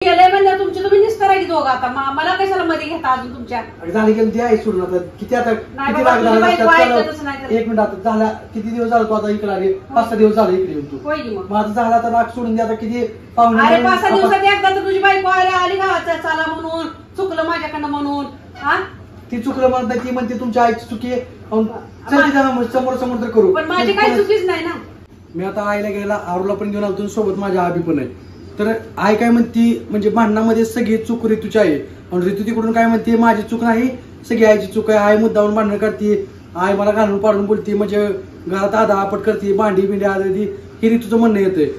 गेलंय म्हणलं तुमची तुम्ही निस्तारा की दोघं आता मला कशाला मध्ये घेता अजून तुमच्या झाली गेली ती आहे सोडून आता किती आता किती लागला एक मिनिट आता झाला किती दिवस झाला तू आता इकडे आले 5-6 दिवस झाले इकडे येऊन तू माझं झाला आता नाक सोडून दे आता किती पाहुणे अरे 5-6 दिवसात एकदा तर तुझी बायको आली गावाचा चाला म्हणून चुकलं माझ्याकडनं म्हणून हा ती चुकलं म्हणत ती म्हणते तुमच्या आईची चुकी आहे समोर समोर तर करू पण माझी काही चुकीच नाही ना मी आता आईला घ्यायला आरूला पण घेऊन आलो सोबत माझ्या आबी पण आहे तर आई काय म्हणती म्हणजे भांडणामध्ये सगळी चूक ऋतूची आहे आणि ऋतू तिकडून काय म्हणते माझी चूक नाही सगळी आईची चूक आहे आई मुद्दावून भांडण करते आई मला घालून पाडून बोलते म्हणजे घरात आधा आपट करते भांडी बिंडी आधी हे ऋतूचं म्हणणं येतंय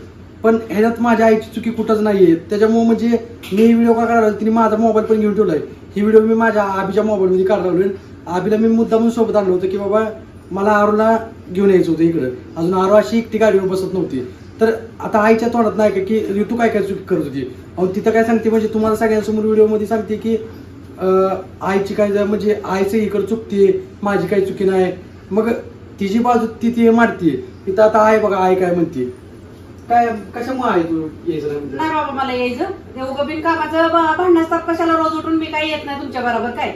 पण ह्याच्यात माझ्या आईची चुकी कुठंच नाहीये त्याच्यामुळे म्हणजे मी व्हिडिओ का काढला तिने माझा मोबाईल पण घेऊन ठेवलाय ही व्हिडिओ मी माझ्या आबीच्या मोबाईलमध्ये काढला आबीला मी मुद्दामून सोबत आणलं होतं की बाबा मला आरूला घेऊन यायचं होतं इकडं अजून आरू अशी एकटी गाडीवर बसत नव्हती तर आता आईच्या तोंडात नाही का की ऋतू काय काय चुकी करत होती आणि तिथं काय सांगते म्हणजे तुम्हाला सगळ्यांसमोर व्हिडिओमध्ये सांगते की आईची काय म्हणजे आईचं इकडं चुकते माझी काही चुकी नाही मग तिची बाजू ती मारतीये तिथं आता आहे बघा आई काय म्हणते काय कशामुळे आहे तू यायचं नाही बाबा मला यायचं ते उगं बिनकामाचं भांडणास्ताप कशाला रोज उठून मी काही येत नाही तुमच्या बरोबर काय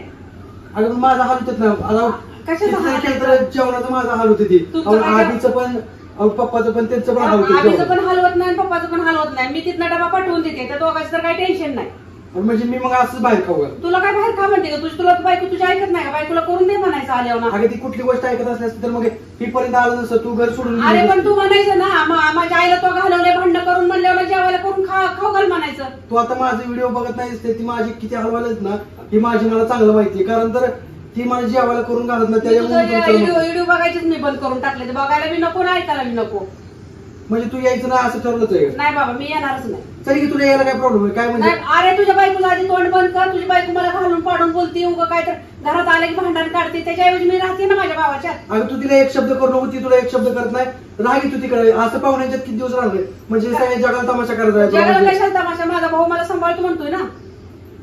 अगं माझा हाल होत नाही जेवणाचं माझा हाल होते ती आधीचं पण पप्पाचं पण त्यांचं पण आधीचं पण हलवत नाही पप्पाचं पण हलवत नाही मी तिथनं डबा पाठवून देते त्या दोघांचं तर काही टेन्शन नाही म्हणजे मी मग असंच बाहेर खाऊ तुला काय बाहेर खा म्हणते का तुला बायको तुझी ऐकत नाही का बायकोला करून दे म्हणायचं आल्यावर ना अगं ती कुठली गोष्ट ऐकत असल्यास तर मग ही पर्यंत आलं नसतं तू घर सोडून अरे पण तू म्हणायचं ना माझ्या आईला तो घालवले भांडण करून म्हणल्यावर जेवायला करून खाऊ घाल म्हणायचं तू आता माझे व्हिडिओ बघत नाहीस ती माझी किती हलवायलाच ना ही माझी मला चांगलं माहितीये कारण तर ती मला जेवायला करून घालत ना त्याच्यामुळे व्हिडिओ बघायचीच मी बंद करून टाकले बघायला बी नको ना ऐकायला बी नको म्हणजे तू यायचं नाही असं ठरलंच आहे नाही बाबा मी येणारच नाही तरी तुला यायला काय प्रॉब्लेम आहे काय म्हणजे अरे तुझ्या बायकोला आधी तोंड बंद कर तुझी बायको मला घालून पाडून बोलते उगं काय तर घरात आले की भांडण काढते त्याच्याऐवजी मी राहते ना माझ्या भावाच्या अगं तू तिला एक शब्द करू नको ती तुला एक शब्द करत नाही राहिली तू तिकडे असं पाहुण्याच्यात किती दिवस राहणार म्हणजे सगळ्या जगाला तमाशा करायचा जगाला कशाला तमाशा माझा भाऊ मला सांभाळतो म्हणतोय ना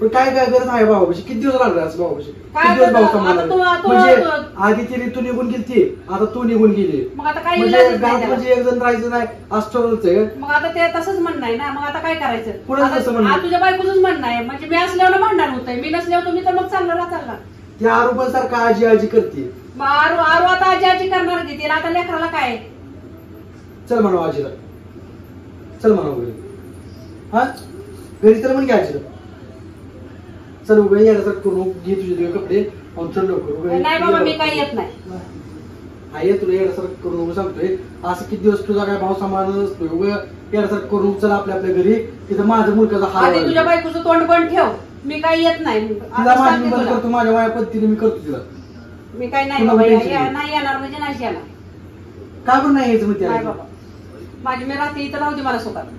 पण काय काय करत आहे भावापाशी किती दिवस राहणार असं भावापाशी किती दिवस भाऊ सांभाळणार म्हणजे आधी ती ऋतू निघून गेली आता तू निघून गेली मग आता काय म्हणजे एक जण राहायचं नाही असं ठरवलंच आहे मग आता ते तसंच म्हणणं आहे ना मग आता काय करायचं पुढे तुझ्या बायकोच म्हणणं आहे म्हणजे मी असल्यावर भांडण होतंय मी नसल्यावर तुम्ही तर मग चाललं राहताल ते आरोपण सारखं आजी आजी करते आरू आता आजी आजी करणार की तिला आता लेकराला काय चल म्हणावं आजीला चल म्हणावं घरी हा घरी तर म्हण घ्या आजीला चल उभे यायला करू घे तुझे कपडे चल लवकर नाही बाबा मी काही येत नाही आहे तुला येण्यासारखं करून सांगतोय असं किती दिवस तुझा काय भाव सांभाळत नसतोय उभं येण्यासारखं करून चल आपल्या घरी तिथं माझं मुलगाचा हाल तुझ्या बायकोचं तोंड बंद ठेव मी काही येत नाही तिला माझी बंद करतो माझ्या वाया पद्धतीने मी करतो तिला मी काही नाही बाबा नाही येणार म्हणजे नाही येणार का पण नाही यायचं म्हणते नाही बाबा माझी मी राहते इथं राहू दे मला सोबत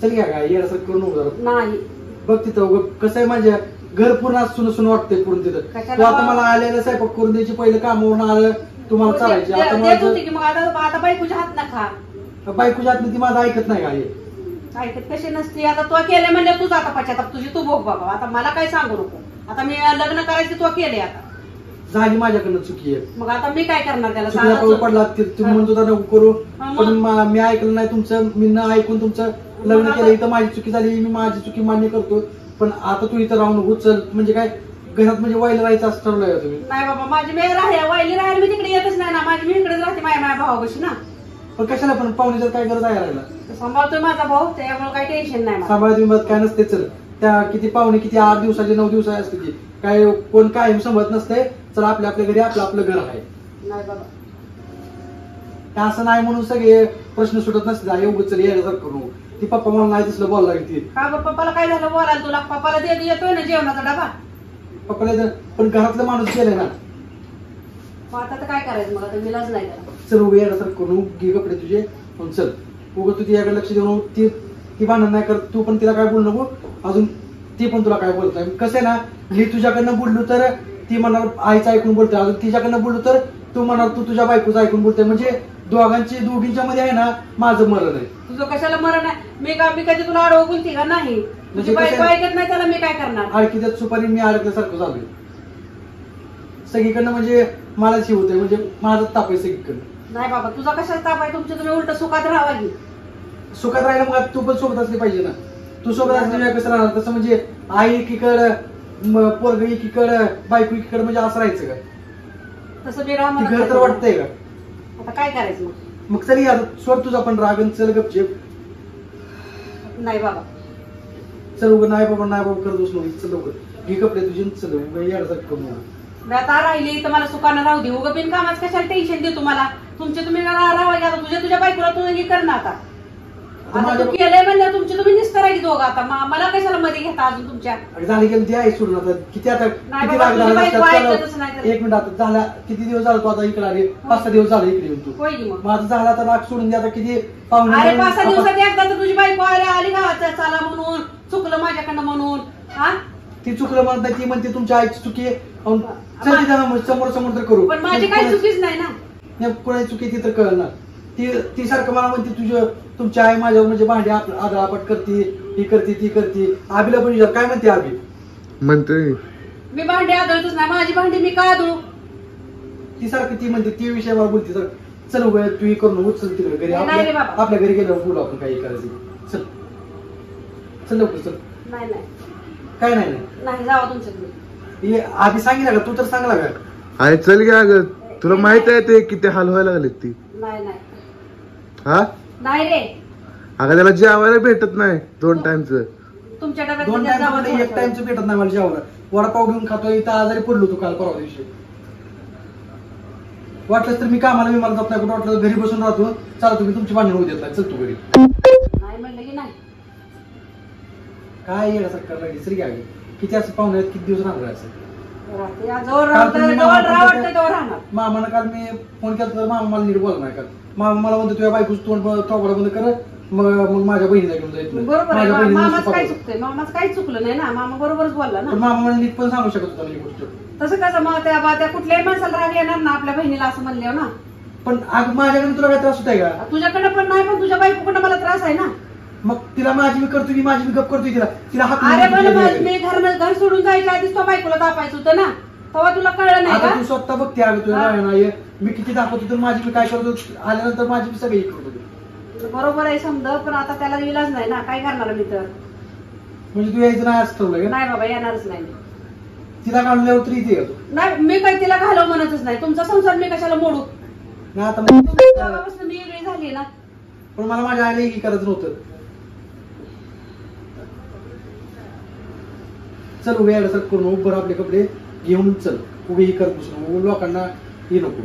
चल घ्या काय येण्यासारखं करून नको नाही बघ तिथं कसं आहे माझ्या घर पूर्ण सुन सुन वाटतंय पूर्ण तिथं तू आता मला आलेलं स्वयंपाक करून द्यायची पहिलं कामावरून आलं तुम्हाला चालायची आता बायकोच्या हात ना खा बायकोच्या हात ती माझं ऐकत नाही काय ऐकत कशी नसते आता तो केले म्हणजे तुझा आता पश्चाताप तुझी तू भोग बाबा आता मला काय सांगू नको आता मी लग्न करायचं तो केले आता झाली माझ्याकडनं चुकी आहे मग आता मी काय करणार त्याला पडला तुम्ही म्हणतो नको करू पण मी ऐकलं नाही तुमचं मी न ऐकून तुमचं लग्न केलं इथं माझी चुकी झाली मी माझी चुकी मान्य करतो पण आता तू इथं राहू नको चल म्हणजे काय घरात म्हणजे वायला राहायचं असं ठरवलंय तुम्ही नाही बाबा माझी मी वायली राहायला मी तिकडे येतच नाही ना माझी मी इकडेच राहते माझ्या भावापाशी ना पण कशाला पण पाहुण्याचं काय गरज आहे राहायला सांभाळतोय माझा भाऊ त्यामुळे काही टेन्शन नाही सांभाळत काय नसते चल त्या किती पाहुणे किती 8 दिवसाचे 9 दिवसाचे असते ती काय कोण कायम सांभाळत नसते चल आपल्या घरी आपलं घर आहे नाही बाबा असं नाही म्हणून सगळे प्रश्न सुटत नसते एवढं चल यायला करू ती पप्पा मला नाही दिसलं बोलायला लागते का पप्पाला काय झालं बोलायला तुला पप्पाला येतोय ना जेवणाचा डबा पप्पाला पण घरातलं माणूस गेलाय ना आता तर काय करायचं मग आता विलाज नाही चल उभे यायला करून घे कपडे तुझे चल उगं तू तिच्याकडे लक्ष देऊन ती भांडण नाही करत तू पण तिला काय बोलू नको अजून ती पण तुला काय बोलत नाही कसं आहे ना मी तुझ्याकडनं बोललो तर ती म्हणाल आईचं ऐकून बोलते अजून तिच्याकडनं बोललो तर तू म्हणाल तू तुझ्या बायकोचं ऐकून बोलते म्हणजे दोघींच्या मध्ये आहे ना माझं मरण आहे तुझं कशाला मरण आहे मी कधी तुला आडवं बोलते का नाही तुझी बायको ऐकत नाही त्याला मी काय करणार आणखी त्यात सुपारी मी अडकल्यासारखं झालोय सगळीकडनं म्हणजे मलाच हे होतंय म्हणजे माझंच ताप आहे सगळीकडनं नाही बाबा तुझा कशाला ताप आहे तुमच्या तुम्ही उलट सुखात राहावा सुखात राहिलं मग तू पण सोबत असली पाहिजे ना तू सोबत असल्याशिवाय कसं राहणार? तसं म्हणजे आई एकीकडं पोरग एकीकडं बायको एकीकडं म्हणजे असं राहायचं का? तसं मी राहा घर तर वाटतंय का? आता काय करायचं मग चल या सोड तुझा पण राग आणि चल गपचेप. नाही बाबा चल उगं नाही बाबा करतोस नको. चल लवकर घे कपडे तुझे चल यासारखं करू नको. मी आता राहिली तर मला सुखानं राहू दे. उगं बिन कामाच कशाला टेन्शन देतो मला? तुमचे तुम्ही राहावा घ्या. तुझ्या बायकोला तू हे कर ना आता. आता तू केलंय म्हणलं तुमचे तुम्ही निस्तरायची दोघं. आता मला कशाला मध्ये घेता अजून तुमच्या? झाली गेली ती आहे सोडून आता किती आता किती राग झाला? एक मिनिट आता झाला किती दिवस झाला तू आता इकडे आले? 5-6 दिवस झाले इकडे येऊन तू. होय की मग माझं झाला आता राग सोडून दे आता किती पाहुणे. अरे 5-6 दिवसात एकदा तर तुझी बायको आली गावात चला म्हणून चुकलं माझ्याकडनं म्हणून. हा ती चुकलं म्हणत नाही. ती म्हणते तुमच्या आईची चुकी आहे. समोर समोर तर करू. पण माझी काही चुकीच नाही ना. कोणाची चुकी ती तर कळलं ना. ती सारखं मला म्हणते तुमची आई माझ्यावर म्हणजे भांडी आदळापट करते, ही करते ती करते. आबीला पण विचार काय म्हणते आबी? म्हणते मी भांडी आदळतच नाही. माझी भांडी मी का आदळू? ती सारखं ती म्हणते ती विषय मला बोलते. तर चल उभं तू हे करून उचल तिकडे घरी. आपल्या घरी गेल्यावर बोलू आपण काही करायचं. चल चल लवकर चल. नाही काय नाही नाही जावा तुमच्याकडे. आधी सांगितलं का? तू तर सांगला का? अरे चल घ्या ग. तुला माहित आहे ते किती हाल व्हायला लागले ती. नाही हा नाही रे. अगं त्याला जेवायला भेटत नाही 2 टाइमचं. तुमच्या 2 डब्यात टाइम 1 टाइमचं भेटत नाही मला जेवण. वडापाव घेऊन खातोय. इथं आजारी पडलो तू काल परवा दिवशी. वाटलंच तर मी कामाला मला जात नाही. कुठं वाटलं घरी बसून राहतो. चाल तुम्ही तुमची भांडण होऊ देत नाही. चल तू घरी. नाही म्हणलं की नाही. काय येण्यासारखं करायला लागली सरी घ्यावी. किती असं पाहुणे आहेत किती दिवस राहणार असं? मामानं काल मी फोन केला तर मामा मला नीट बोलला नाही. काल मामा मला म्हणतो तुझ्या बायकोच तोंड थोबडा बंद कर. मग माझ्या बहिणीला घेऊन जायचं. बरोबर आहे. मामाच काय चुकतंय? मामाच काही चुकलं नाही ना. मामा बरोबरच बोलला ना. पण मामा मला नीट पण सांगू शकत होता ही गोष्ट. तसं कसं मग त्या कुठल्याही माणसाला राग येणार ना आपल्या बहिणीला असं म्हणले ना. पण माझ्याकडे तुला काय त्रास होत आहे का? तुझ्याकडे पण नाही पण तुझ्या बायकोकडे मला त्रास आहे ना. मग तिला माझी मी करतो की माझी मी गप करतोय तिला हात. अरे मी घर सोडून जायच्या आधीच तो बायकोला दापायचं होतं ना. तेव्हा तुला कळलं नाही का? तू स्वतः बघते अगं तुला नाही मी किती दाखवतो तर माझी मी काय करतो. आल्यानंतर माझी मी सगळी करतो. बरोबर आहे समजा. पण आता त्याला इलाज नाही ना. काय करणार मी तर? म्हणजे तू यायचं नाही असं ठरवलं? नाही बाबा येणारच नाही. तिला काढल्यावर तरी इथे येतो. नाही मी काही तिला घालव म्हणतच नाही. तुमचा संसार मी कशाला मोडू? नाही आता मी वेगळी झाली ना. पण मला माझ्या आईला हे करायचं नव्हतं. चल उभे यायला सर करून उभं आपले कपडे घेऊन चल. उभे ही करत बसून लोकांना हे नको.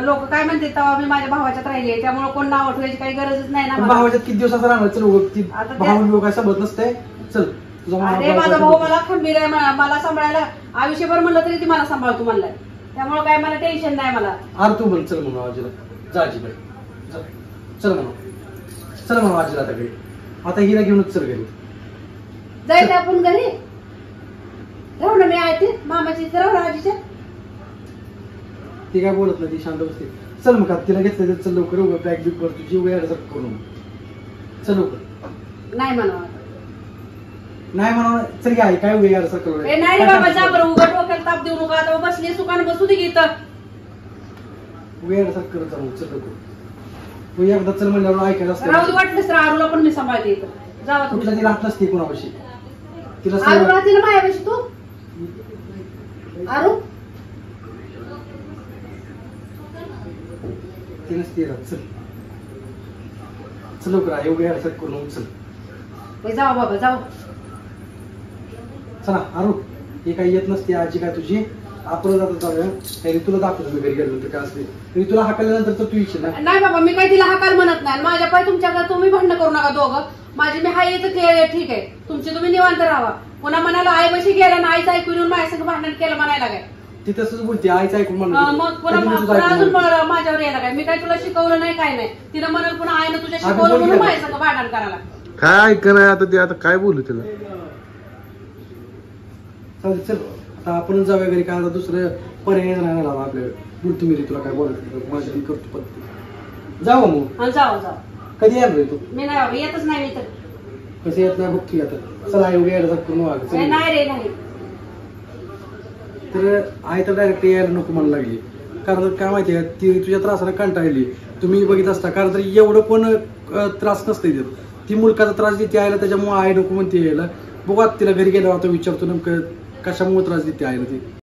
लोक काय म्हणते तेव्हा मी माझ्या भावाच्यात राहिले त्यामुळे कोण नाव ठेवायची काही गरजच नाही ना. भावाच्यात किती दिवसाचा राहणार? चल भाऊ काय समजत नसते. चल तुझा अरे माझा भाऊ मला खंबीर आहे. मला सांभाळायला आयुष्यभर म्हणलं तरी ती मला सांभाळतो म्हणलाय. त्यामुळे काय मला टेन्शन नाही. मला अरे तू म्हण चल म्हणून आजीला जा आजीकडे चल म्हणून आजीला आता घरी. आता हिला घेऊनच चल घरी. जायचं आपण घरी राहू ना. मी आहे ते मामाची राहू ना आजीच्या. ती काय बोलत नाही. ती शांत बसते. चल मग तिला घेतलं चल लवकर. उभं बॅग बिग भर तुझी उभ्या करून चल लवकर. नाही म्हणा नाही म्हणून चल काय काय उभे यार सरकार. नाही रे बाबा जा बरं. उघड डोक्याला ताप देऊ नका. आता बसली सुखान बसू दे घेत वेळ सरकार चालू. चल लवकर. तू एकदा चल म्हणल्यावर ऐकायला असतं. राहू वाटलंच तर आरूला पण मी सांभाळते इथं. जावा कुठला तिला हात नसते कोणापाशी. तिला आरू राहते ना माझ्यापाशी. तू आरू ती नसते. चल चल लवकर आहे. उभे यार करून चल. जावा बाबा जाऊ. चला आरू हे काही येत नसते आजी काय तुझी. आपण जाता जाऊया. तुला दाखवतो मी घरी गेल्यानंतर काय असते. तुला हाकल्यानंतर तर तू इच्छा ना. नाही बाबा मी काही तिला हाकाल म्हणत नाही. माझ्या पाय तुमच्याकडे तुम्ही भांडण करू नका दोघं. माझी मी हाय येतं ठीक आहे. तुमची तुम्ही निवांत राहा. पुन्हा म्हणाला आई बशी गेला ना आईचं ऐकून येऊन माझ्या संग भांडण केलं म्हणायला काय? ती तसंच बोलते आईचं ऐकून म्हणून. मग पुन्हा अजून माझ्यावर यायला काय? मी काय तुला शिकवलं नाही काय नाही. तिनं म्हणाल पुन्हा आईनं तुझ्या शिकवलं म्हणून माझ्या संग भांडण करायला. काय ऐक नाही आता. ते आता काय बोलू तिला? चालेल चल आता आपण जाऊया घरी. काय आता दुसरं पर्याय नाही राहिला आपल्याला. बोलतो मी तुला काय बोलायचं माझ्या करतो पद्धती. जाऊ मग जाऊ. कधी येणार रे तू? मी नाही बाबा येतच नाही. मी तर कसं येत नाही बघ. आता चला एवढी यायला करून नाही रे नाही. तर आई तर डायरेक्ट यायला नको म्हणायला लागली. कारण काय माहिती आहे ती तुझ्या त्रासाला कंटाळली. तुम्ही बघित असता. कारण तर एवढं पण त्रास नसते ती मुलकाचा त्रास देते आईला, त्याच्यामुळे आई नको म्हणते यायला. बघू आता तिला घरी गेल्यावर आता विचारतो नेमकं कशामुळे त्रास देते आईला ती.